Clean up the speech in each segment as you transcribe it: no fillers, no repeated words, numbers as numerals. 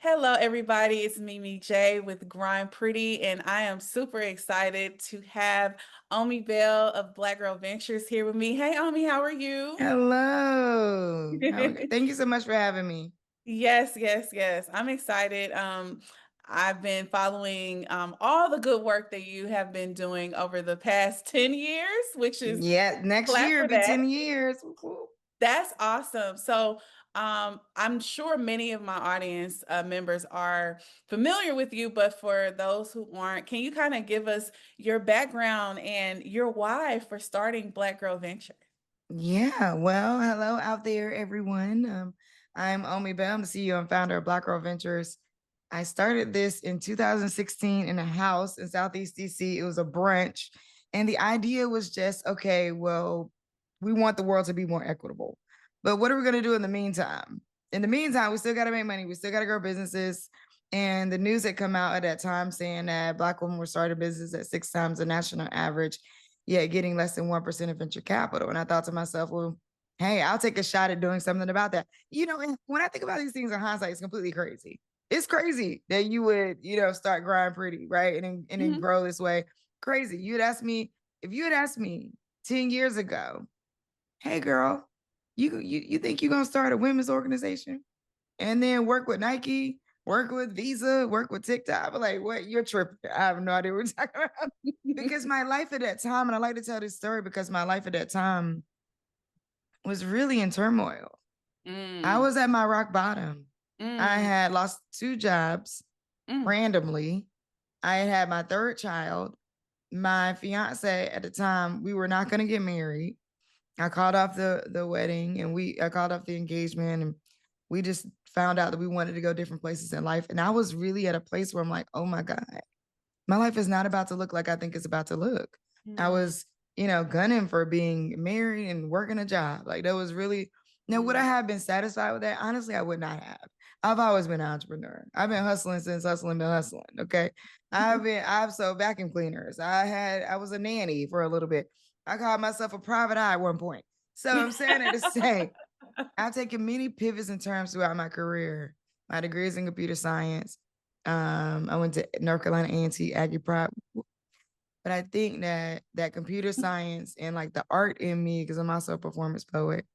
Hello, everybody. It's Mimi J with Grind Pretty, and I am super excited to have Omi Bell of Black Girl Ventures here with me. Hey, Omi, how are you? Hello. Thank you so much for having me. Yes, yes, yes. I'm excited. I've been following all the good work that you have been doing over the past 10 years, which is Yeah, next clap year for it'll be that. 10 years. Woo-hoo. That's awesome. So, I'm sure many of my audience members are familiar with you, but for those who aren't, can you kind of give us your background and your why for starting Black Girl Venture? Yeah, well, hello out there, everyone. I'm Omi Bell. I'm the CEO and founder of Black Girl Ventures. I started this in 2016 in a house in Southeast DC. It was a brunch. And the idea was just, okay, well, we want the world to be more equitable. But what are we going to do in the meantime? In the meantime, we still got to make money. We still got to grow businesses. And the news had come out at that time saying that Black women were starting business at 6 times the national average, yet getting less than 1% of venture capital. And I thought to myself, well, hey, I'll take a shot at doing something about that. And when I think about these things in hindsight, it's completely crazy. It's crazy that you would, start Grind Pretty, right? And then Mhm. grow this way. Crazy. If you had asked me 10 years ago, hey girl, you think you're gonna start a women's organization and then work with Nike, work with Visa, work with TikTok? I'm like, what? You're tripping. I have no idea what you're talking about. Because my life at that time, and I like to tell this story because my life at that time was really in turmoil. I Mm, was at my rock bottom. I mm, had lost 2 jobs mm, randomly. I had had my third child. My fiance at the time, we were not going to get married. I called off the wedding and I called off the engagement, and we just found out that we wanted to go different places in life. And I was really at a place where I'm like, oh my God, my life is not about to look like I think it's about to look. I mm, was, gunning for being married and working a job. Like that was really, now would I mm. have been satisfied with that? Honestly, I would not have. I've always been an entrepreneur. I've been hustling since hustling been hustling. Okay. I've sold vacuum cleaners. I was a nanny for a little bit. I called myself a private eye at one point. So I'm saying it to say I've taken many pivots and turns throughout my career. My degree is in computer science. I went to North Carolina A&T Aggie Prep, but I think that computer science and like the art in me, because I'm also a performance poet,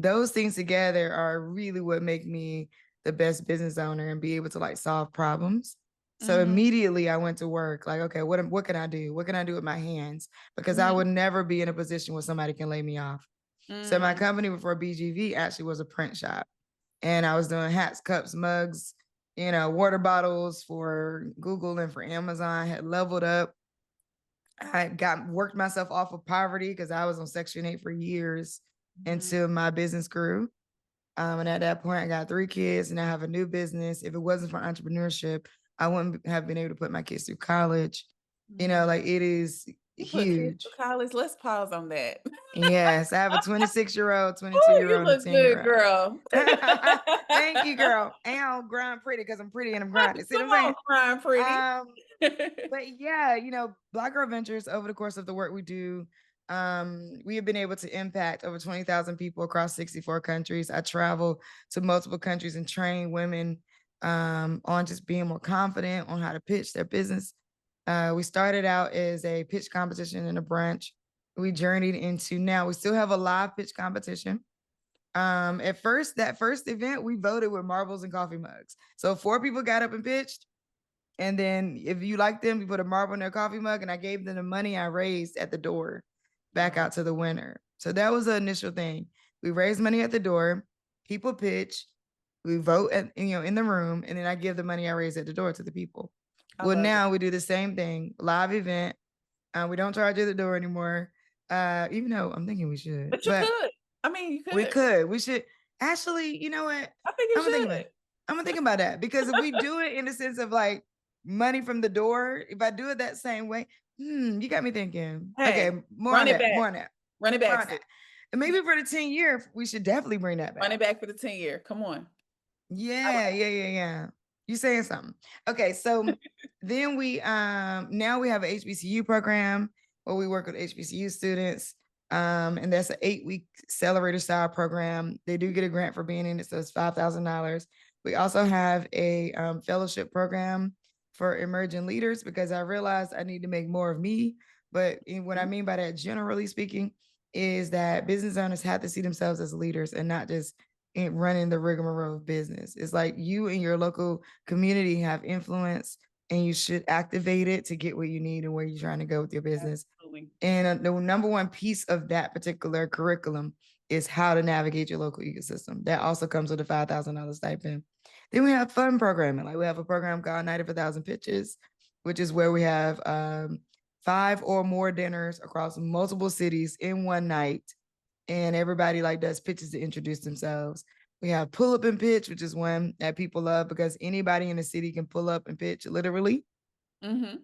those things together are really what make me the best business owner and be able to like solve problems. So Mhm, immediately I went to work, like, okay, what can I do? What can I do with my hands? Because I mhm, would never be in a position where somebody can lay me off. So my mm. company before BGV actually was a print shop, and I was doing hats, cups, mugs, water bottles for Google and for Amazon. Had leveled up. I got worked myself off of poverty because I was on Section 8 for years Mhm. until my business grew. And at that point, I got 3 kids and I have a new business. If it wasn't for entrepreneurship, I wouldn't have been able to put my kids through college. Mm. Like it is You put kids through huge. college. Let's pause on that. Yes, I have a 26-year-old, 22 Oh, year you old, and a look 10 year good, old. girl. Thank you, girl. And I'll grind pretty because I'm pretty and I'm grinding. See what Come I'm on, saying? crying pretty. Um, but yeah, Black Girl Ventures, over the course of the work we do, we have been able to impact over 20,000 people across 64 countries. I travel to multiple countries and train women on just being more confident on how to pitch their business. We started out as a pitch competition in a brunch. We journeyed into now we still have a live pitch competition. At first, that first event, we voted with marbles and coffee mugs. So 4 people got up and pitched. And then if you like them, you put a marble in their coffee mug, and I gave them the money I raised at the door back Wow. out to the winner. So that was the initial thing. We raised money at the door, people pitch, we vote in the room, and then I give the money I raised at the door to the people. I Well, love it. now we do the same thing, live event. We don't charge at the door anymore. Even though I'm thinking we should, But you but could. I mean, you we could. could. We should actually, you know what? I think you I'm gonna think about it. should. I'm gonna think about that because if we do it in the sense of like money from the door, if I do it that same way, you got me thinking. Okay, Hey, more on run it that, back. more on that, Run it more back, on sis. that. And maybe for the 10 year, we should definitely bring that Run it back. back for the 10 year. Come on. I Yeah, yeah, yeah, yeah. You saying something. Okay, so then we now we have an HBCU program where we work with HBCU students. And that's an 8-week accelerator style program. They do get a grant for being in it, so it's $5,000. We also have a fellowship program for emerging leaders because I realized I need to make more of me. But what I Mhm. mean by that, generally speaking, is that business owners have to see themselves as leaders and not just running the rigmarole of business. It's like you and your local community have influence and you should activate it to get what you need and where you're trying to go with your business. Absolutely. And the number one piece of that particular curriculum is how to navigate your local ecosystem. That also comes with a $5,000 stipend. Then we have fun programming. Like we have a program called Night of 1,000 Pitches, which is where we have 5 or more dinners across multiple cities in one night. And everybody like does pitches to introduce themselves. We have pull up and pitch, which is one that people love because anybody in the city can pull up and pitch literally. Mhm.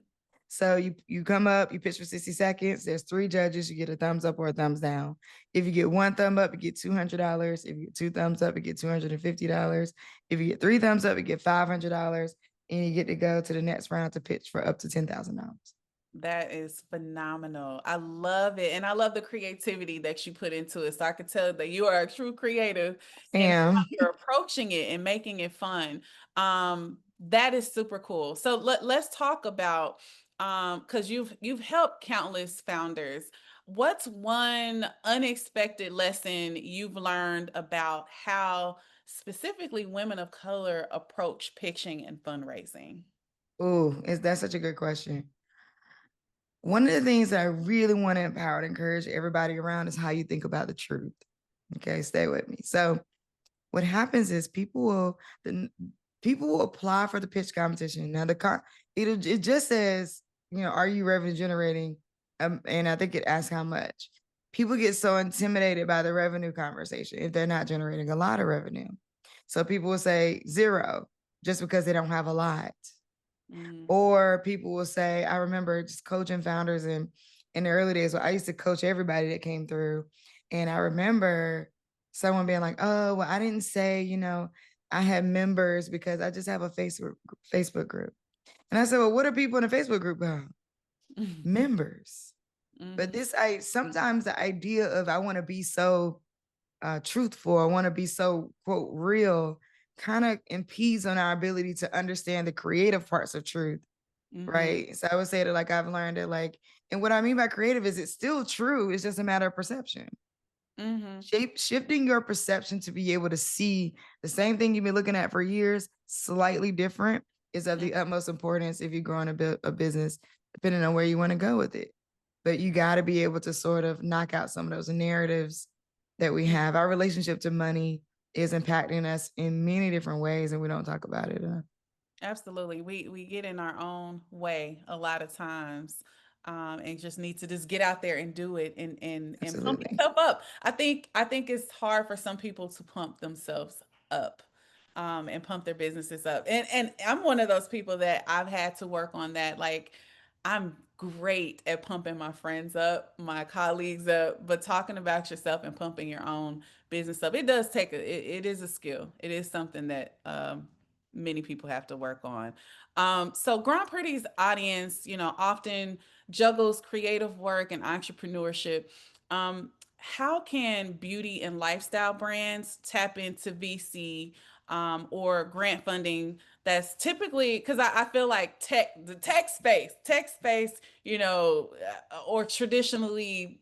So you come up, you pitch for 60 seconds. There's 3 judges. You get a thumbs up or a thumbs down. If you get 1 thumb up, you get $200. If you get 2 thumbs up, you get $250. If you get 3 thumbs up, you get $500, and you get to go to the next round to pitch for up to $10,000. That is phenomenal. I love it. And I love the creativity that you put into it. So I could tell that you are a true creative in how And you're approaching it and making it fun. That is super cool. So let's talk about because you've helped countless founders. What's one unexpected lesson you've learned about how specifically women of color approach pitching and fundraising? ooh, is that such a good question? One of the things that I really want to empower and encourage everybody around is how you think about the truth. Okay, stay with me. So what happens is people will apply for the pitch competition. Now it just says, are you revenue generating? And I think it asks how much. People get so intimidated by the revenue conversation if they're not generating a lot of revenue. So people will say 0 just because they don't have a lot. Mm, Or people will say, I remember just coaching founders in the early days where I used to coach everybody that came through. And I remember someone being like, oh, well, I didn't say, I had members because I just have a Facebook group. And I said, well, what are people in a Facebook group about? Members. But mhm. I sometimes the idea of I want to be so truthful, I want to be so quote real, kind of impedes on our ability to understand the creative parts of truth. Mhm, Right. So I would say that like I've learned that and what I mean by creative is it's still true. It's just a matter of perception. mhm, Shifting your perception to be able to see the same thing you've been looking at for years, slightly different, is of mm, the utmost importance if you're growing a business, depending on where you want to go with it. But you got to be able to sort of knock out some of those narratives that we mm. have. Our relationship to money is impacting us in many different ways, and we don't talk about it enough. Absolutely. We get in our own way a lot of times. And just need to just get out there and do it and pump Absolutely. yourself up. I think it's hard for some people to pump themselves up. And pump their businesses up. And I'm one of those people that I've had to work on that. Like I'm great at pumping my friends up, my colleagues up, but talking about yourself and pumping your own business up, it does take it is a skill. It is something that many people have to work on. So Grand Pretty's audience, often juggles creative work and entrepreneurship. How can beauty and lifestyle brands tap into VC or grant funding that's typically because I feel like the tech space, or traditionally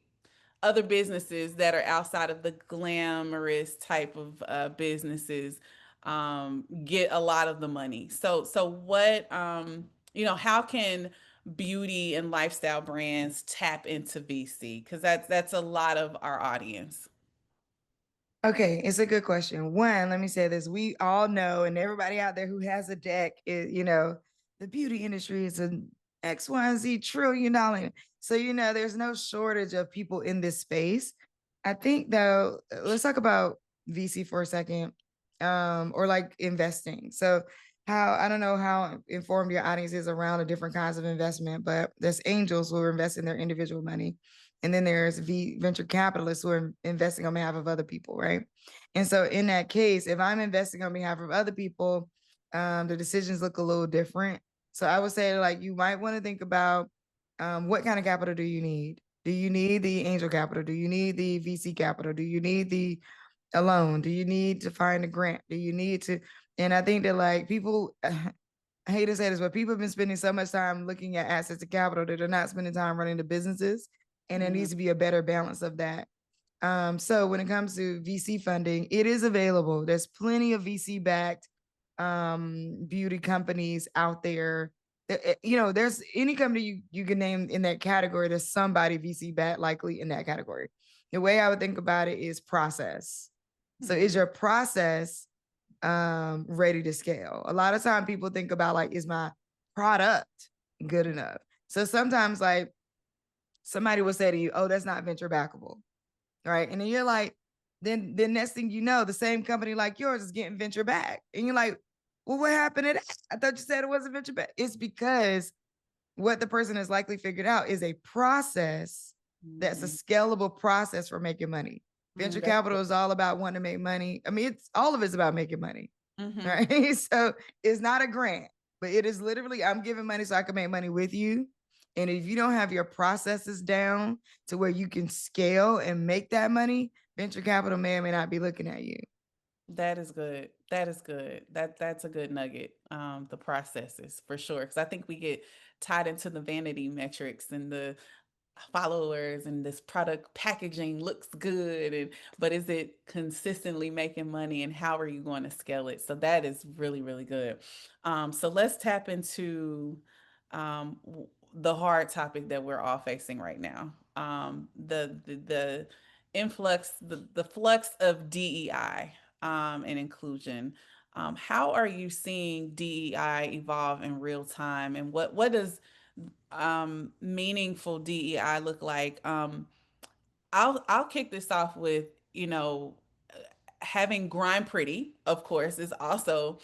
other businesses that are outside of the glamorous type of businesses get a lot of the money. So what how can beauty and lifestyle brands tap into VC? Because that's a lot of our audience. Okay, it's a good question. One, let me say this. We all know, and everybody out there who has a deck is, the beauty industry is an X, Y, and Z $1 trillion. So, there's no shortage of people in this space. I think though, let's talk about VC for a second, or like investing. So how I don't know how informed your audience is around the different kinds of investment, but there's angels who are investing their individual money. And then there's venture capitalists who are investing on behalf of other people, right? And so in that case, if I'm investing on behalf of other people, the decisions look a little different. So I would say like you might want to think about what kind of capital do you need? Do you need the angel capital? Do you need the VC capital? Do you need the a loan? Do you need to find a grant? Do you need to And I think that like people, I hate to say this, but people have been spending so much time looking at assets and capital that they're not spending time running the businesses. And there Mhm. needs to be a better balance of that. So when it comes to VC funding, it is available. There's plenty of VC backed beauty companies out there. There's any company you can name in that category. There's somebody VC backed likely in that category. The way I would think about it is process. So is Mhm. your process ready to scale? A lot of time people think about like, is my product good enough? So sometimes like somebody will say to you, oh, that's not venture backable, right? And then you're like, then the next thing you know, the same company like yours is getting venture back. And you're like, well, what happened to that? I thought you said it wasn't venture back. It's because what the person has likely figured out is a process that's a Mhm. scalable process for making money. Venture That's good. capital is all about wanting to make money. I mean, it's all of it's about making money, Mhm. right? So it's not a grant, but it is literally, I'm giving money so I can make money with you. And if you don't have your processes down to where you can scale and make that money, venture capital may or may not be looking at you. That is good. That is good. That's a good nugget. The processes for sure. Because I think we get tied into the vanity metrics and the followers and this product packaging looks good and but is it consistently making money and how are you going to scale it? So that is really, really good. So let's tap into the hard topic that we're all facing right now. The influx, the flux of DEI and inclusion. How are you seeing DEI evolve in real time, and what does meaningful DEI look like? I'll kick this off with, having Grind Pretty, of course, is also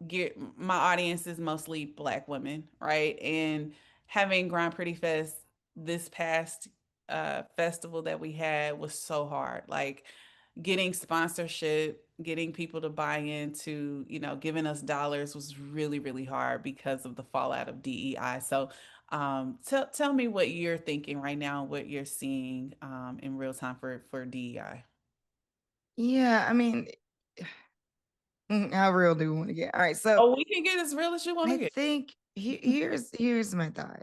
get my audience is mostly Black women, right? And having Grind Pretty Fest this past festival that we had was so hard. Like getting sponsorship, getting people to buy into, giving us dollars was really, really hard because of the fallout of DEI. So tell me what you're thinking right now, what you're seeing in real time for DEI. Yeah, I mean, how real do we want to get? All right, so Oh, we can get as real as you want to I get. think here's my thought.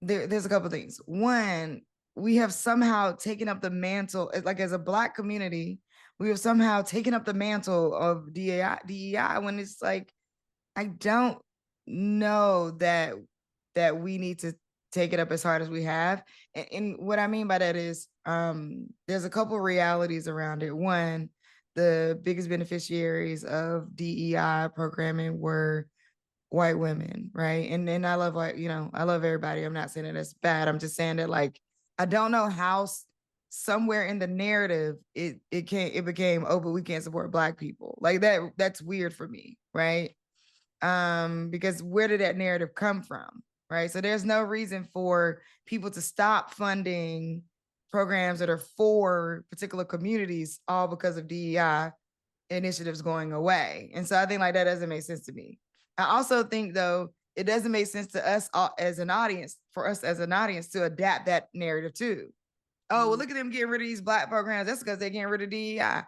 There's a couple things. One, we have somehow taken up the mantle, like as a Black community, we have somehow taken up the mantle of DEI when it's like, I don't know that we need to take it up as hard as we have. And what I mean by that is there's a couple realities around it. One, the biggest beneficiaries of DEI programming were white women, right? And I love I love everybody. I'm not saying that it's bad. I'm just saying that like I don't know how somewhere in the narrative it became, oh, but we can't support Black people. Like that's weird for me, right? Because where did that narrative come from? Right. So there's no reason for people to stop funding programs that are for particular communities all because of DEI initiatives going away. And so I think like that doesn't make sense to me. I also think though it doesn't make sense to us as an audience, for us as an audience to adapt that narrative too. Oh, well, Mm, look at them getting rid of these Black programs. That's because they're getting rid of DEI.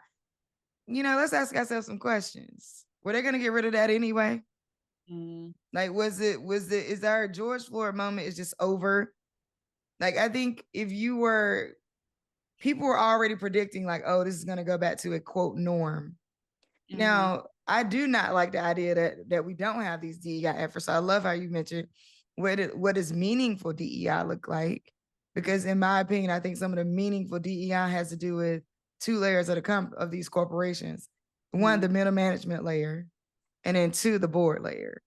Let's ask ourselves some questions. Were they going to get rid of that anyway? mm, Like, is our George Floyd moment is just over? Like, I think if people were already predicting, like, oh, this is going to go back to a quote norm. mhm, Now, I do not like the idea that we don't have these DEI efforts. So I love how you mentioned what does meaningful DEI look like? Because in my opinion, I think some of the meaningful DEI has to do with two layers of these corporations. One, mhm, the middle management layer, and then two, the board layer.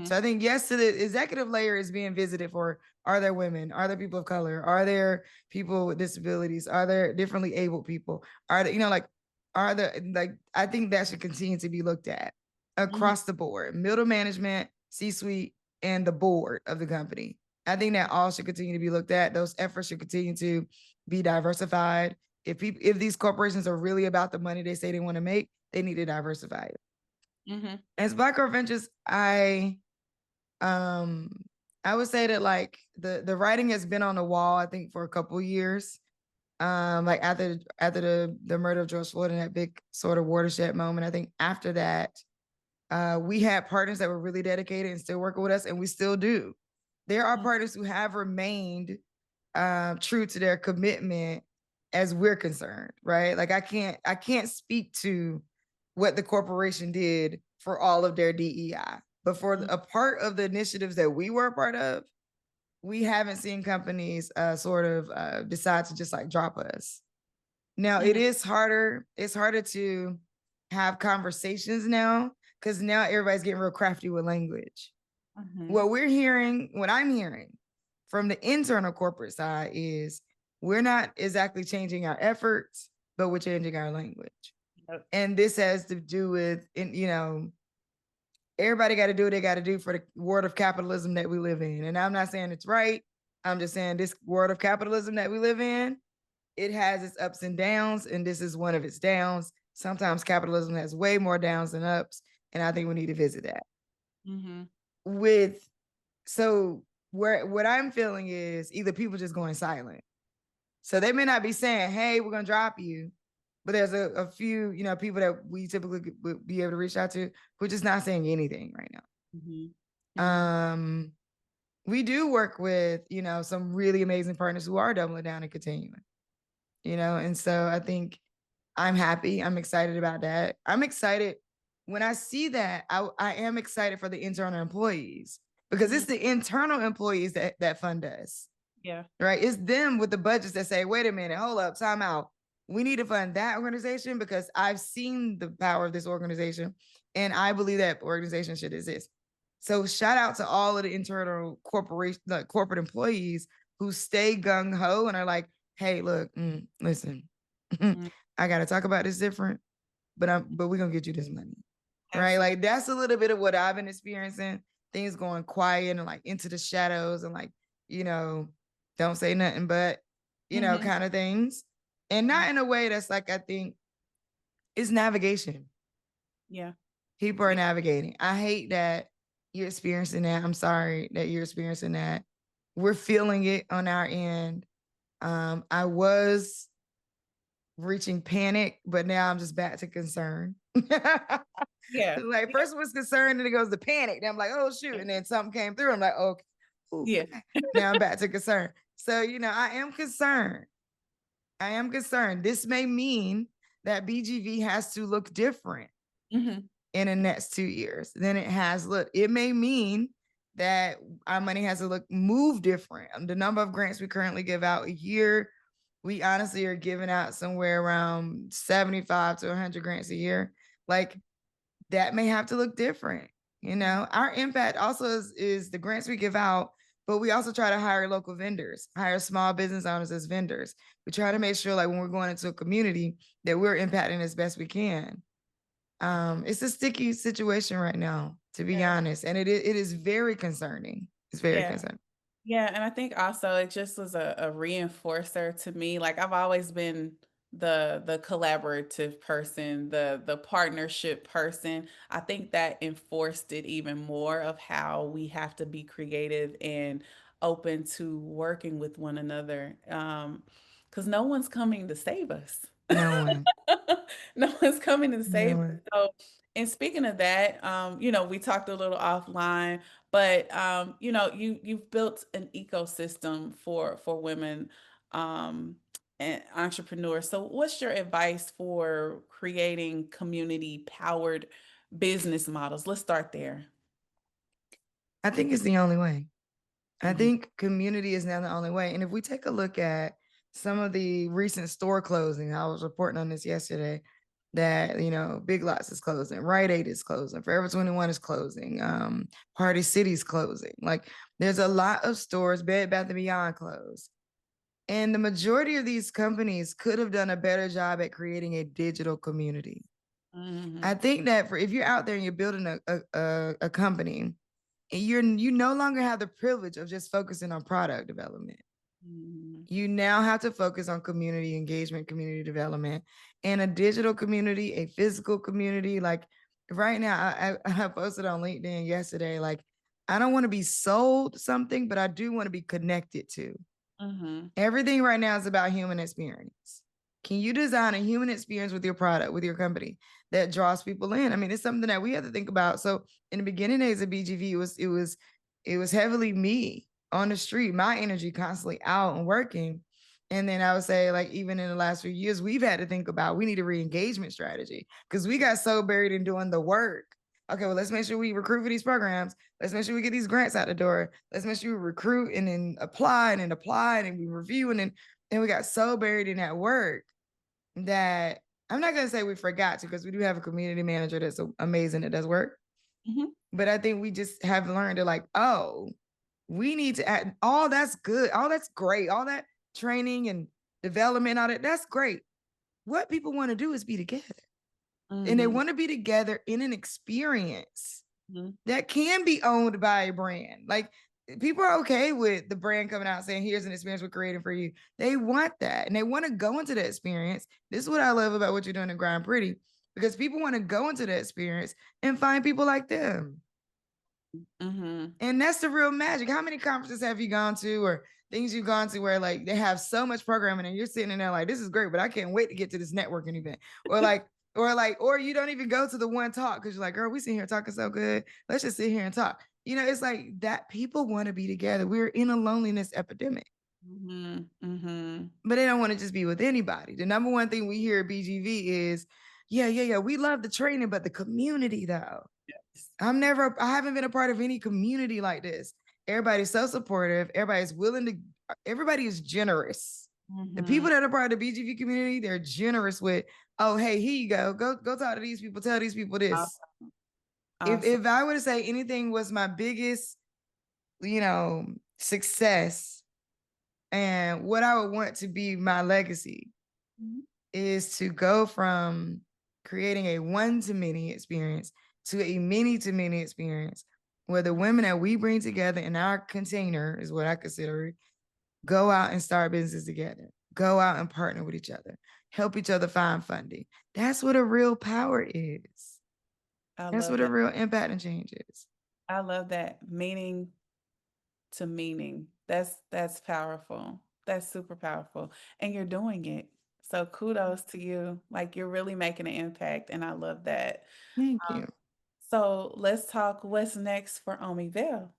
So mhm, I think yes, to the executive layer is being visited for, are there women? Are there people of color? Are there people with disabilities? Are there differently abled people? Are there, are there like I think that should continue to be looked at mhm, across the board, middle management, C-suite, and the board of the company. I think that all should continue to be looked at. Those efforts should continue to be diversified. If these corporations are really about the money they say they want to make, they need to diversify it. mhm, As Black Girl Ventures, I would say that like the writing has been on the wall, I think, for a couple years. Like after the murder of George Floyd and that big sort of watershed moment. I think after that, we had partners that were really dedicated and still working with us, and we still do. There are partners who have remained true to their commitment as we're concerned, right? Like I can't speak to what the corporation did for all of their DEI, but for a part of the initiatives that we were a part of, we haven't seen companies sort of decide to just like drop us. Now it is harder. It's harder to have conversations now because now everybody's getting real crafty with language. What I'm hearing from the internal corporate side is we're not exactly changing our efforts, but we're changing our language. Yep. And this has to do with, everybody got to do what they got to do for the world of capitalism that we live in. And I'm not saying it's right. I'm just saying this world of capitalism that we live in, it has its ups and downs, and this is one of its downs. Sometimes capitalism has way more downs than ups, and I think we need to visit that. What I'm feeling is either people just going silent. So they may not be saying, hey, we're going to drop you, but there's a few, people that we typically would be able to reach out to who are just not saying anything right now. We do work with, some really amazing partners who are doubling down and continuing, and so I think I'm happy. I'm excited about that. I'm excited when I see that. I am excited for the internal employees because it's the internal employees that fund us. Yeah. Right. It's them with the budgets that say, wait a minute, hold up, time out. We need to fund that organization because I've seen the power of this organization and I believe that organization should exist. So shout out to all of the internal corporate employees who stay gung ho and are like, hey, look, listen, I got to talk about this different, but we're going to get you this money. Absolutely. Right. Like that's a little bit of what I've been experiencing. Things going quiet and like into the shadows and like, don't say nothing, but, kind of things. And not in a way that's like, I think it's navigation. Yeah. People are navigating. I hate that you're experiencing that. I'm sorry that you're experiencing that. We're feeling it on our end. I was reaching panic, but now I'm just back to concern. Yeah. Like first it was concern, and it goes to panic. Then I'm like, oh shoot. And then something came through. I'm like, okay. Ooh. Yeah. Now I'm back to concern. So, I am concerned. This may mean that BGV has to look different in the next 2 years than it has looked. It may mean that our money has to move different. The number of grants we currently give out a year, we honestly are giving out somewhere around 75 to 100 grants a year. Like that may have to look different. Our impact also is the grants we give out, but we also try to hire local vendors, hire small business owners as vendors. We try to make sure like when we're going into a community that we're impacting as best we can. It's a sticky situation right now, to be honest. And it is very concerning. It's very concerning. Yeah. And I think also it just was a reinforcer to me. Like I've always been the collaborative person, the partnership person. I think that enforced it even more of how we have to be creative and open to working with one another. Because no one's coming to save us. No one. No one's coming to save us. So, and speaking of that, we talked a little offline, but you've built an ecosystem for women and entrepreneurs. So what's your advice for creating community powered business models? Let's start there. I think it's the only way. I think community is now the only way. And if we take a look at some of the recent store closing, I was reporting on this yesterday that, Big Lots is closing, Rite Aid is closing, Forever 21 is closing, Party City's closing. Like there's a lot of stores, Bed Bath & Beyond closed. And the majority of these companies could have done a better job at creating a digital community. I think that if you're out there and you're building a company, you no longer have the privilege of just focusing on product development. You now have to focus on community engagement, community development, and a digital community, a physical community. Like right now, I posted on LinkedIn yesterday, like, I don't want to be sold something, but I do want to be connected to. Mm-hmm. Everything right now is about human experience. Can you design a human experience with your product, with your company that draws people in? I mean, it's something that we have to think about. So in the beginning days of BGV, it was heavily me on the street, my energy constantly out and working. And then I would say, like, even in the last few years, we've had to think about we need a re-engagement strategy because we got so buried in doing the work. Okay, well, let's make sure we recruit for these programs. Let's make sure we get these grants out the door. Let's make sure we recruit and then apply and we review and we got so buried in that work that I'm not gonna say we forgot to because we do have a community manager that's amazing that does work. Mm-hmm. But I think we just have learned to like, oh, we need to add all that's good, all that's great, all that training and development, all that's great. What people want to do is be together. And they Mm-hmm. want to be together in an experience Mm-hmm. that can be owned by a brand. Like people are okay with the brand coming out saying, here's an experience we're creating for you. They want that and they want to go into that experience. This is what I love about what you're doing in Grind Pretty, because people want to go into that experience and find people like them. Mm-hmm. And that's the real magic. How many conferences have you gone to or things you've gone to where like they have so much programming and you're sitting in there like, this is great, but I can't wait to get to this networking event. Or you don't even go to the one talk because you're like, girl, we sitting here talking so good. Let's just sit here and talk. It's like that people want to be together. We're in a loneliness epidemic. Mm-hmm. Mm-hmm. But they don't want to just be with anybody. The number one thing we hear at BGV is, yeah. We love the training, but the community though. Yes. I haven't been a part of any community like this. Everybody's so supportive. Everybody is generous. The Mm-hmm. people that are part of the BGV community, they're generous with, oh, hey, here you go. Go talk to these people, tell these people this. Awesome. If Awesome. if I were to say anything was my biggest, success and what I would want to be my legacy Mm-hmm. is to go from creating a one-to-many experience to a many-to-many experience where the women that we bring together in our container is what I consider it, go out and start business together, go out and partner with each other, help each other find funding. That's what a real power is. I That's love what a that. real impact and change is. I love that. Meaning to meaning. That's powerful. That's super powerful. And you're doing it. So kudos to you. Like you're really making an impact. And I love that. Thank Um, you. so let's talk what's next for Omi Bell.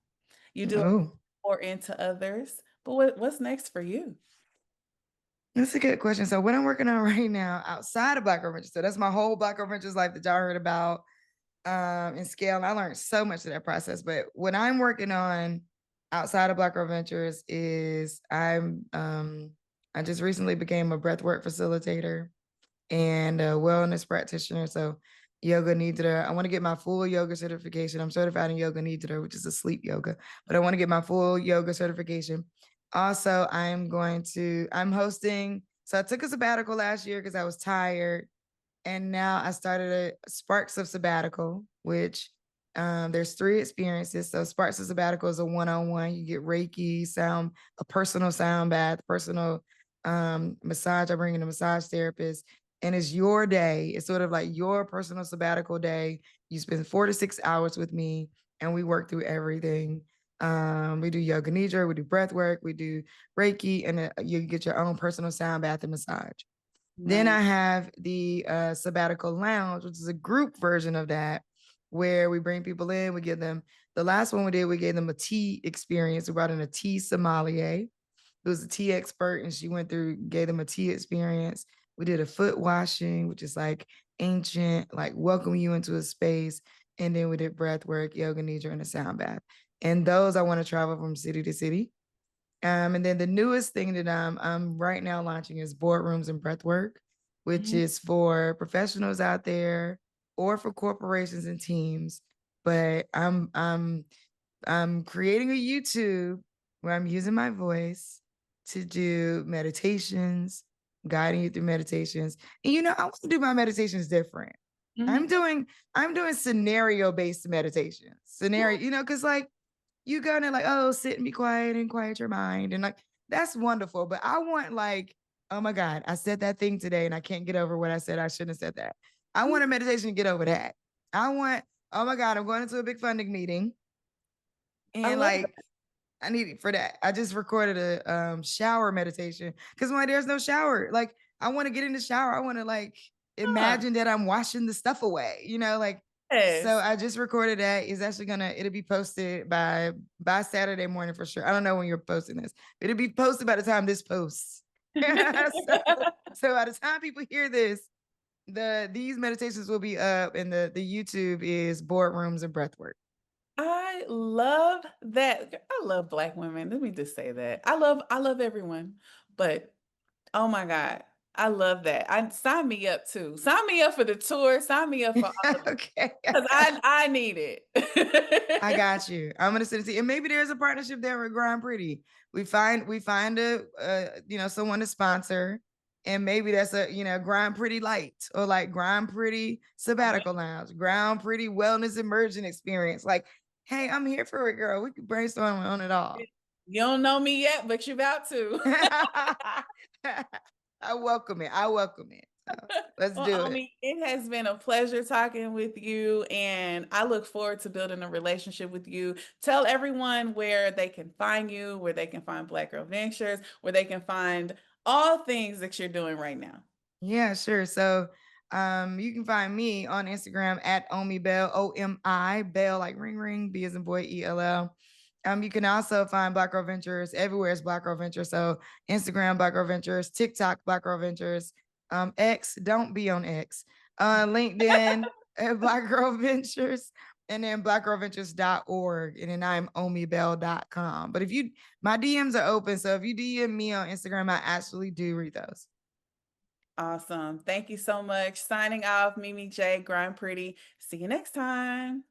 You do Oh, pour into others, but what's next for you? that's a good question. So what I'm working on right now outside of Black Girl Ventures, so that's my whole Black Girl Ventures life that y'all heard about in scale. I learned so much of that process. But what I'm working on outside of Black Girl Ventures is I just recently became a breathwork facilitator and a wellness practitioner. So yoga nidra. I want to get my full yoga certification. I'm certified in yoga nidra, which is a sleep yoga, but I want to get my full yoga certification. Also, I'm hosting. So I took a sabbatical last year because I was tired. And now I started a Sparks of Sabbatical, which there's 3 experiences. So Sparks of Sabbatical is a one-on-one. You get Reiki, a personal sound bath, personal massage. I bring in a massage therapist, and it's your day. It's sort of like your personal sabbatical day. You spend 4 to 6 hours with me, and we work through everything. We do yoga nidra, we do breath work, we do Reiki, and you get your own personal sound bath and massage. Then Nice. I have the sabbatical lounge, which is a group version of that, where we bring people in, we give them the last one we did, we gave them a tea experience. We brought in a tea sommelier who was a tea expert, and she gave them a tea experience. We did a foot washing, which is like ancient, like welcome you into a space. And then we did breath work, yoga nidra, and a sound bath. And those I want to travel from city to city. And then the newest thing that I'm right now launching is boardrooms and breathwork, which Mhm. is for professionals out there or for corporations and teams. But I'm creating a YouTube where I'm using my voice to do meditations, guiding you through meditations. And I want to do my meditations different. I'm Mhm. doing I'm doing scenario-based meditations. Because like you gonna like, oh, sit and be quiet and quiet your mind. And like, that's wonderful. But I want like, oh my God, I said that thing today and I can't get over what I said. I shouldn't have said that. I want a meditation to get over that. I want, oh my God, I'm going into a big funding meeting. I And love like, that. I need it for that. I just recorded a shower meditation because my there's no shower. Like I want to get in the shower. I want to like Huh. imagine that I'm washing the stuff away, like so Yes. I just recorded that. It's actually it'll be posted by Saturday morning for sure. I don't know when you're posting this, but it'll be posted by the time this posts. so so by the time people hear this, these meditations will be up and the YouTube is boardrooms and breathwork. I love that. I love Black women. Let me just say that. I love everyone, but oh my God, I love that. I sign me up too. Sign me up for the tour. Sign me up for all of it Okay. because I need I it. got you. I'm gonna send it to you. And maybe there's a partnership there with Grand Pretty. We find a someone to sponsor, and maybe that's a Grand Pretty Light or like Grand Pretty Okay. Sabbatical Lounge, Grand Pretty Wellness Immersion Experience. Like, hey, I'm here for it, girl. We can brainstorm on it all. You don't know me yet, but you about to. I welcome it. I welcome it. So let's Well, do it. Omi, it has been a pleasure talking with you, and I look forward to building a relationship with you. Tell everyone where they can find you, where they can find Black Girl Ventures, where they can find all things that you're doing right now. Yeah, sure. So you can find me on Instagram at Omi Bell, OMI Bell, like ring ring, B as in boy, ELL. You can also find Black Girl Ventures everywhere is Black Girl Ventures. So Instagram, Black Girl Ventures, TikTok, Black Girl Ventures, X, don't be on X, LinkedIn, Black Girl Ventures, and then blackgirlventures.org. And then I'm omibell.com. But my DMs are open. So if you DM me on Instagram, I actually do read those. Awesome. Thank you so much. Signing off, Mimi J, Grind Pretty. See you next time.